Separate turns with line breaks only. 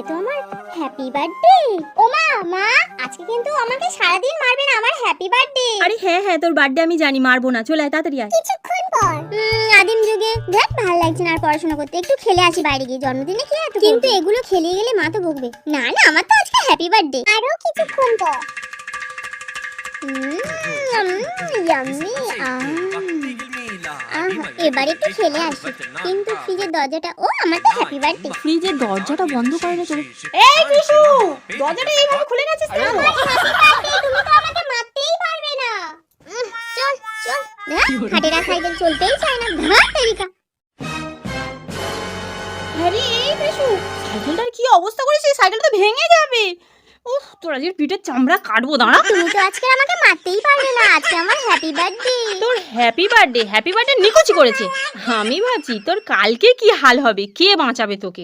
তো আমার happy birthday. ওমা মা, আজকে কিন্তু আমাকে সারাদিন মারবে না, আমার হ্যাপি বার্থডে।
আরে হ্যাঁ হ্যাঁ, তোর বার্থডে আমি জানি, মারবো না, চলে আয় তাড়াতাড়ি আয়।
কিছুক্ষণ পর আদিম যুগে দেখ ভালো লাগছে না আর পড়াশোনা করতে, একটু খেলে আসি বাইরে গিয়ে। জন্মদিনে কি এত, কিন্তু এগুলো খেলে গেলে মা তো বকবে। না না, আমার তো আজকে হ্যাপি বার্থডে। আরো কিছুক্ষণ পর ইয়াম্মি। এবার একটু খেলে আসি, কিন্তু ফ্রিজের দরজাটা, ও আমার তো হ্যাপি বার্থডে।
ফ্রিজের দরজাটা বন্ধ করে না চলে।
এই বিশু, দরজাটা এইভাবে খুলে গেছিস কেন?
তুমি তো আমাকে মারতেই পারবে না। চল চল, হাটেরা সাইকেল চলতেই চায় না, ধর তেরিকা।
আরে এই বিশু, সাইকেলটার কি অবস্থা করেছিস? সাইকেলটা তো ভেঙে যাবে। উফ, তোর আজকে পিঠের চামড়া কাটবো, দাঁড়া।
তুমি তো আজকে আমাকে মারতেই পারবে না, আজকে আমার হ্যাপি বার্থডে।
তোর হ্যাপি বার্থডে নিকুচি করেছে। আমি ভাবছি তোর কালকে কি হাল হবে, কে বাঁচাবে তোকে।